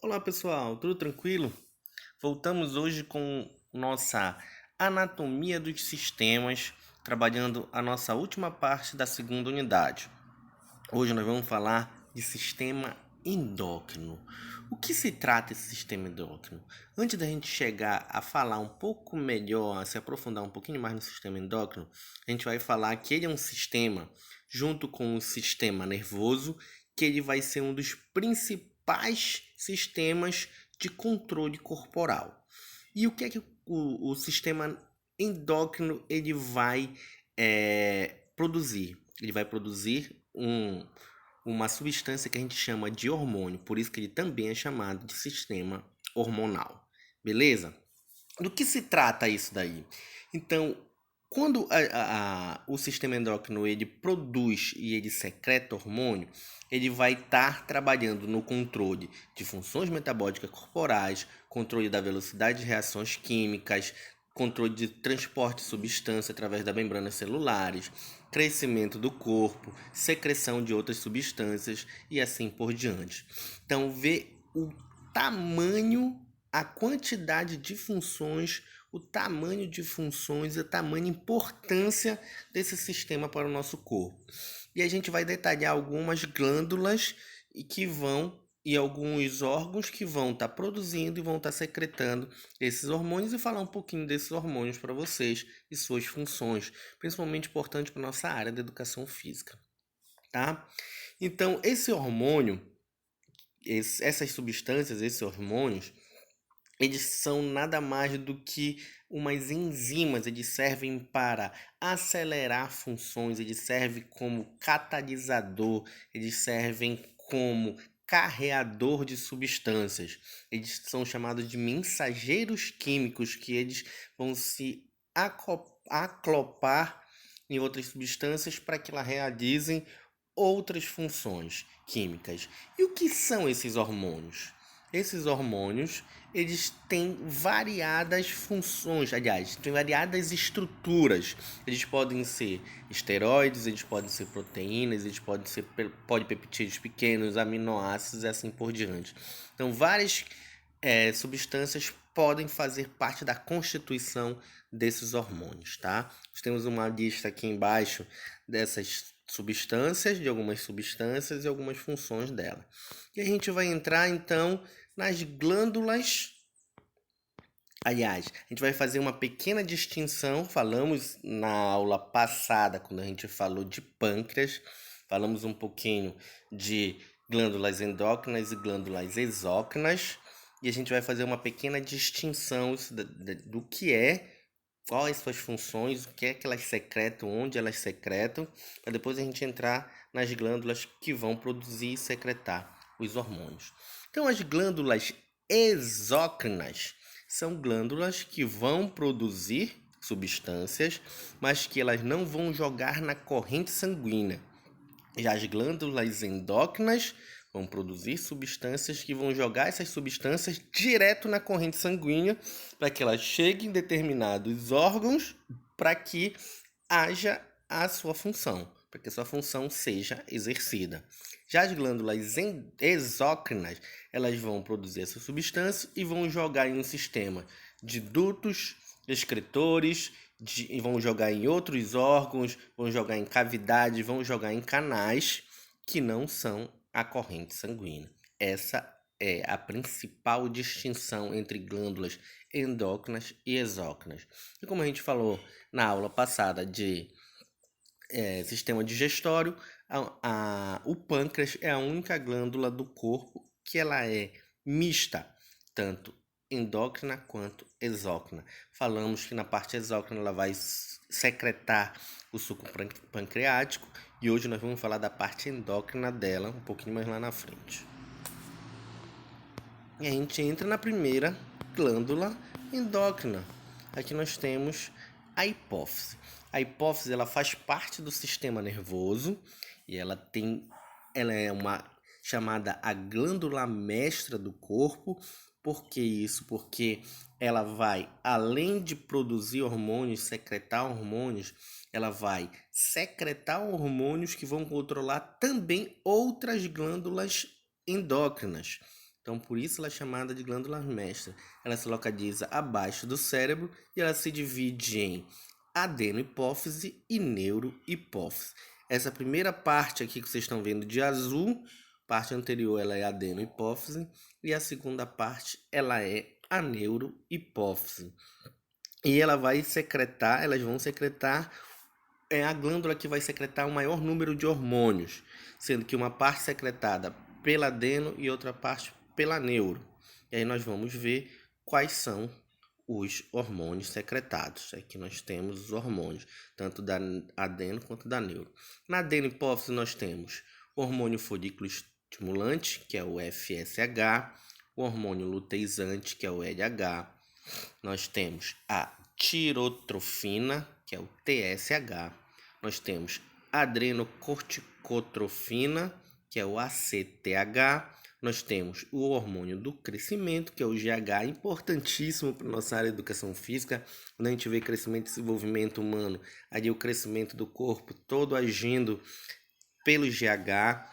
Olá pessoal, tudo tranquilo? Voltamos hoje com nossa anatomia dos sistemas, trabalhando a nossa última parte da segunda unidade. Hoje nós vamos falar de sistema endócrino. O que se trata esse sistema endócrino? Antes da gente chegar a falar um pouco melhor, a se aprofundar um pouquinho mais no sistema endócrino, a gente vai falar que ele é um sistema, junto com o sistema nervoso, que ele vai ser um dos principais sistemas de controle corporal. E o que é que o sistema endócrino ele vai produzir? Ele vai produzir uma substância que a gente chama de hormônio, por isso que ele também é chamado de sistema hormonal. Beleza? Do que se trata isso daí? Então, quando o sistema endócrino ele produz e ele secreta hormônio, ele vai estar trabalhando no controle de funções metabólicas corporais, controle da velocidade de reações químicas, controle de transporte de substância através das membranas celulares, crescimento do corpo, secreção de outras substâncias e assim por diante. Então, vê o tamanho, a quantidade de funções, o tamanho de funções e a tamanha importância desse sistema para o nosso corpo. E a gente vai detalhar algumas glândulas e alguns órgãos que vão estar produzindo e vão estar secretando esses hormônios e falar um pouquinho desses hormônios para vocês e suas funções, principalmente importante para nossa área da educação física, tá? Então, esse hormônio, essas substâncias, esses hormônios, eles são nada mais do que umas enzimas, eles servem para acelerar funções, eles servem como catalisador, eles servem como carreador de substâncias. Eles são chamados de mensageiros químicos, que eles vão se acoplar em outras substâncias para que elas realizem outras funções químicas. E o que são esses hormônios? Esses hormônios, eles têm variadas funções, aliás, têm variadas estruturas. Eles podem ser esteroides, eles podem ser proteínas, eles podem ser polipeptídeos pequenos, aminoácidos e assim por diante. Então, várias substâncias podem fazer parte da constituição desses hormônios, tá? Nós temos uma lista aqui embaixo dessas substâncias, de algumas substâncias e algumas funções dela. E a gente vai entrar então nas glândulas. Aliás, a gente vai fazer uma pequena distinção. Falamos na aula passada, quando a gente falou de pâncreas, falamos um pouquinho de glândulas endócrinas e glândulas exócrinas. E a gente vai fazer uma pequena distinção do que é, quais suas funções, o que é que elas secretam, onde elas secretam, para depois a gente entrar nas glândulas que vão produzir e secretar os hormônios. Então, as glândulas exócrinas são glândulas que vão produzir substâncias, mas que elas não vão jogar na corrente sanguínea. Já as glândulas endócrinas vão produzir substâncias que vão jogar essas substâncias direto na corrente sanguínea para que elas cheguem em determinados órgãos para que haja a sua função, para que a sua função seja exercida. Já as glândulas exócrinas, elas vão produzir essa substância e vão jogar em um sistema de dutos, excretores, e vão jogar em outros órgãos, vão jogar em cavidades, vão jogar em canais que não são a corrente sanguínea. Essa é a principal distinção entre glândulas endócrinas e exócrinas. E como a gente falou na aula passada de sistema digestório, o pâncreas é a única glândula do corpo que ela é mista, tanto endócrina quanto exócrina. Falamos que na parte exócrina ela vai secretar o suco pancreático e hoje nós vamos falar da parte endócrina dela um pouquinho mais lá na frente. E a gente entra na primeira glândula endócrina. Aqui nós temos a hipófise. A hipófise ela faz parte do sistema nervoso e ela é uma chamada a glândula mestra do corpo. Por que isso? Porque ela vai, além de produzir hormônios, secretar hormônios, ela vai secretar hormônios que vão controlar também outras glândulas endócrinas. Então, por isso ela é chamada de glândula mestra. Ela se localiza abaixo do cérebro e ela se divide em adenohipófise e neurohipófise. Essa primeira parte aqui que vocês estão vendo de azul, parte anterior ela é a adenohipófise e a segunda parte ela é a neurohipófise. E ela vai secretar, elas vão secretar, é a glândula que vai secretar o maior número de hormônios, sendo que uma parte secretada pela adeno e outra parte pela neuro. E aí nós vamos ver quais são os hormônios secretados. Aqui nós temos os hormônios, tanto da adeno quanto da neuro. Na adenohipófise nós temos o hormônio folículo estimulante, que é o FSH, o hormônio luteizante, que é o LH. Nós temos a tirotrofina, que é o TSH. Nós temos adrenocorticotrofina, que é o ACTH. Nós temos o hormônio do crescimento, que é o GH, importantíssimo para a nossa área de educação física. Quando a gente vê crescimento e desenvolvimento humano, ali o crescimento do corpo todo agindo pelo GH,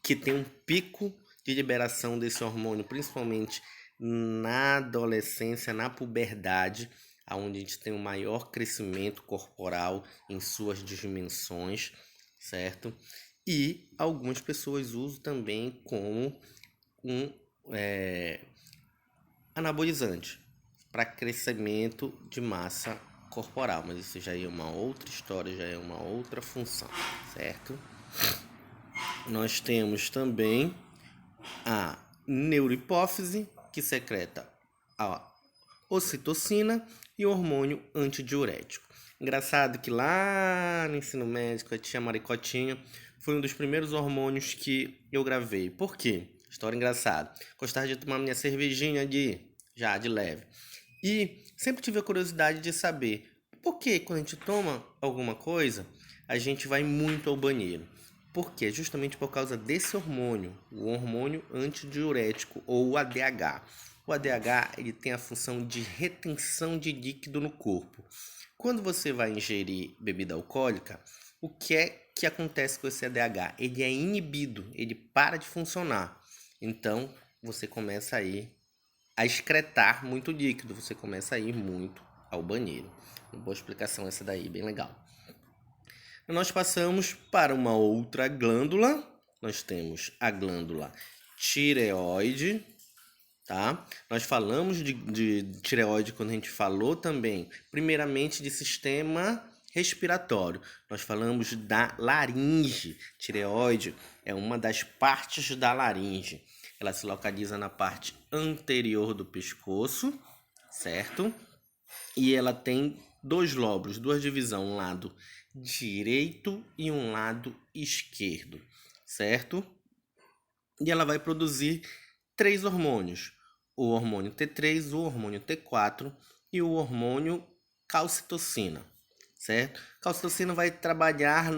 que tem um pico de liberação desse hormônio, principalmente na adolescência, na puberdade, onde a gente tem um maior crescimento corporal em suas dimensões, certo? E algumas pessoas usam também como um anabolizante para crescimento de massa corporal, mas isso já é uma outra história, já é uma outra função, certo? Nós temos também a neurohipófise, que secreta a ocitocina e o hormônio antidiurético. Engraçado que lá no ensino médio, a tia Maricotinha foi um dos primeiros hormônios que eu gravei. Por quê? História engraçada. Gostava de tomar minha cervejinha de leve. E sempre tive a curiosidade de saber por que quando a gente toma alguma coisa, a gente vai muito ao banheiro. Por quê? Justamente por causa desse hormônio, o hormônio antidiurético ou o ADH. O ADH ele tem a função de retenção de líquido no corpo. Quando você vai ingerir bebida alcoólica, o que é que acontece com esse ADH? Ele é inibido, ele para de funcionar. Então, você começa aí a excretar muito líquido, você começa a ir muito ao banheiro. Uma boa explicação essa daí, bem legal. Nós passamos para uma outra glândula. Nós temos a glândula tireoide, tá? Nós falamos de tireoide quando a gente falou também, primeiramente, de sistema respiratório. Nós falamos da laringe. Tireoide é uma das partes da laringe. Ela se localiza na parte anterior do pescoço, certo? E ela tem dois lóbulos, duas divisões, um lado direito e um lado esquerdo, certo? E ela vai produzir 3 hormônios: o hormônio T3, o hormônio T4 e o hormônio calcitocina, certo? Calcitocina vai trabalhar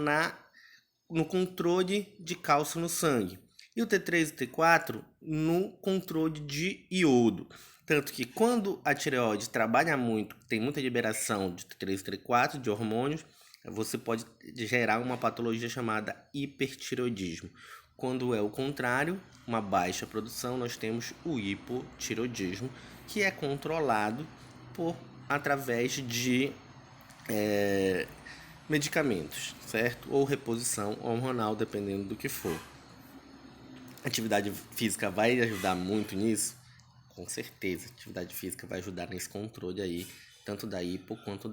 no controle de cálcio no sangue e o T3 e o T4 no controle de iodo. Tanto que quando a tireoide trabalha muito, tem muita liberação de T3 e T4, de hormônios, você pode gerar uma patologia chamada hipertireoidismo. Quando é o contrário, uma baixa produção, nós temos o hipotireoidismo, que é controlado através de medicamentos, certo? Ou reposição hormonal, dependendo do que for. Atividade física vai ajudar muito nisso? Com certeza, atividade física vai ajudar nesse controle aí, tanto da hipo quanto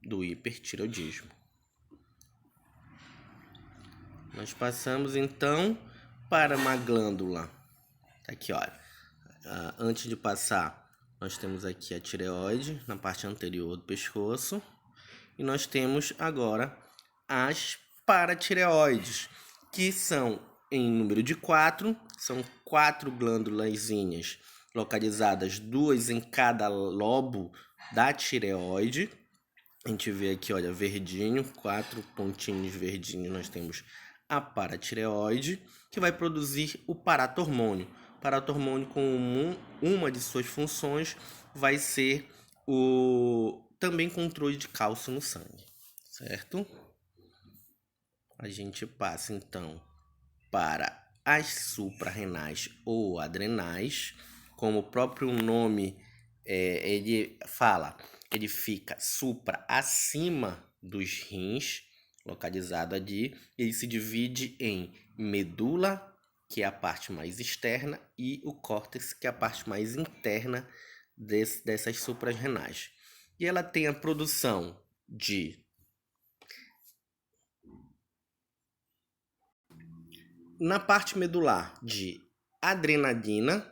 do hipertireoidismo. Nós passamos então para uma glândula. Aqui, olha. Antes de passar, nós temos aqui a tireoide na parte anterior do pescoço. E nós temos agora as paratireoides, que são em número de 4. São 4 glândulazinhas localizadas, 2 em cada lobo da tireoide. A gente vê aqui, olha, verdinho, 4 pontinhos verdinhos, nós temos a paratireoide, que vai produzir o paratormônio. O paratormônio, com uma de suas funções, vai ser o também controle de cálcio no sangue, certo? A gente passa então para as suprarrenais ou adrenais, como o próprio nome ele fala, ele fica supra acima dos rins, localizado ali. Ele se divide em medula, que é a parte mais externa, e o córtex, que é a parte mais interna dessas suprarrenais. E ela tem a produção na parte medular, de adrenalina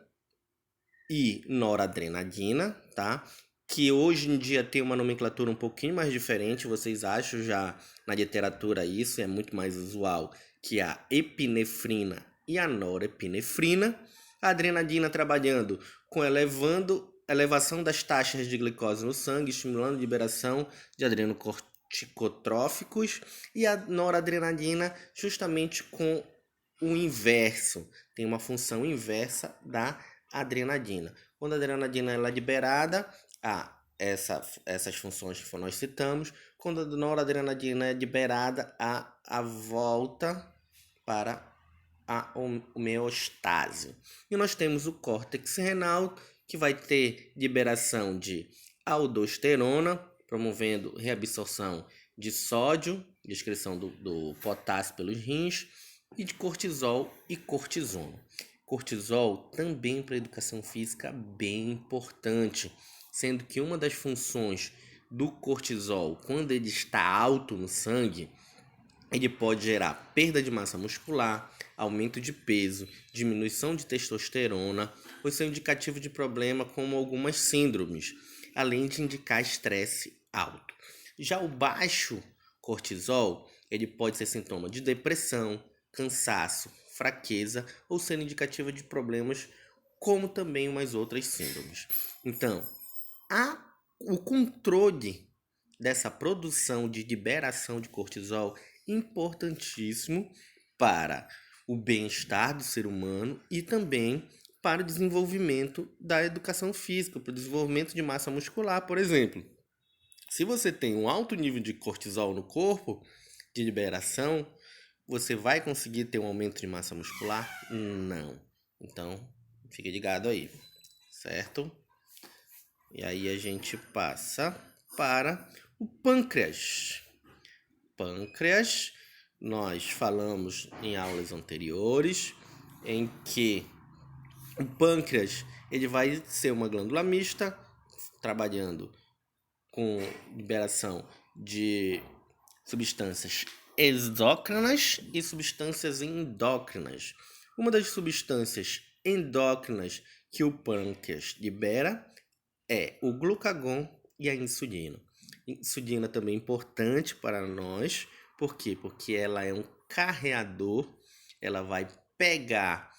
e noradrenalina, tá? Que hoje em dia tem uma nomenclatura um pouquinho mais diferente, vocês acham já na literatura isso, é muito mais usual, que a epinefrina e a norepinefrina. A adrenalina trabalhando com elevação das taxas de glicose no sangue, estimulando a liberação de adrenocorticotróficos, e a noradrenalina justamente com o inverso, tem uma função inversa da adrenalina. Quando a adrenalina ela é liberada, essas funções que nós citamos. Quando a noradrenalina é liberada, a volta para a homeostase. E nós temos o córtex renal, que vai ter liberação de aldosterona, promovendo reabsorção de sódio, excreção do potássio pelos rins, e de cortisol e cortisona. Cortisol também para a educação física bem importante, sendo que uma das funções do cortisol, quando ele está alto no sangue, ele pode gerar perda de massa muscular, aumento de peso, diminuição de testosterona, ou ser indicativo de problema como algumas síndromes, além de indicar estresse alto. Já o baixo cortisol, ele pode ser sintoma de depressão, cansaço, fraqueza, ou ser indicativo de problemas como também umas outras síndromes. Então, o controle dessa produção de liberação de cortisol importantíssimo para o bem-estar do ser humano e também para o desenvolvimento da educação física, para o desenvolvimento de massa muscular, por exemplo. Se você tem um alto nível de cortisol no corpo, de liberação, você vai conseguir ter um aumento de massa muscular? Não. Então, fique ligado aí, certo? E aí a gente passa para o pâncreas. Pâncreas, nós falamos em aulas anteriores em que o pâncreas ele vai ser uma glândula mista, trabalhando com liberação de substâncias exócrinas e substâncias endócrinas. Uma das substâncias endócrinas que o pâncreas libera é o glucagon e a insulina. Insulina também é importante para nós. Por quê? Porque ela é um carreador, ela vai pegar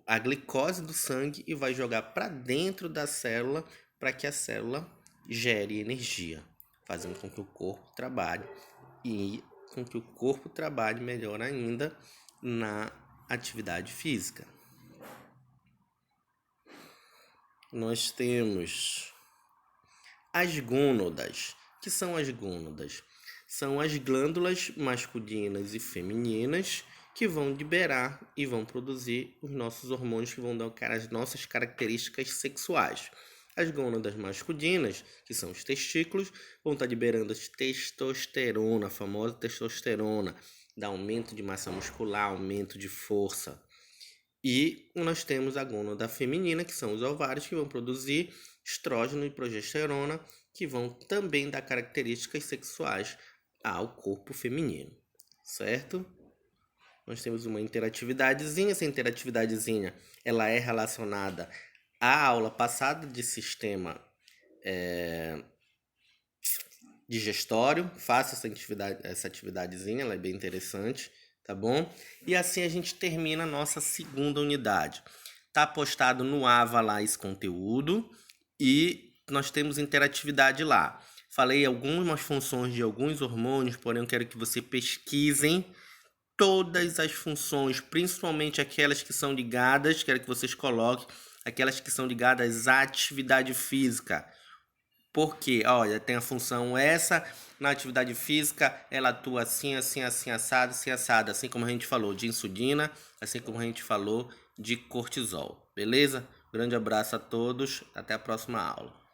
a glicose do sangue e vai jogar para dentro da célula para que a célula gere energia, fazendo com que o corpo trabalhe e com que o corpo trabalhe melhor ainda na atividade física. Nós temos as gônadas. O que são as gônadas? São as glândulas masculinas e femininas que vão liberar e vão produzir os nossos hormônios que vão dar as nossas características sexuais. As gônadas masculinas, que são os testículos, vão estar liberando a testosterona, a famosa testosterona, dá aumento de massa muscular, aumento de força. E nós temos a gônada feminina, que são os ovários, que vão produzir estrógeno e progesterona, que vão também dar características sexuais ao corpo feminino, certo? Nós temos uma interatividadezinha. Essa interatividadezinha ela é relacionada à aula passada de sistema digestório. Faça essa atividadezinha, ela é bem interessante, tá bom? E assim a gente termina a nossa segunda unidade. Tá postado no Ava lá esse conteúdo e nós temos interatividade lá. Falei algumas funções de alguns hormônios, porém eu quero que você pesquisem todas as funções, principalmente aquelas que são ligadas, quero que vocês coloquem aquelas que são ligadas à atividade física. Porque, olha, tem a função essa, na atividade física, ela atua assim, assim, assim, assado, assim como a gente falou de insulina, assim como a gente falou de cortisol, beleza? Grande abraço a todos, até a próxima aula.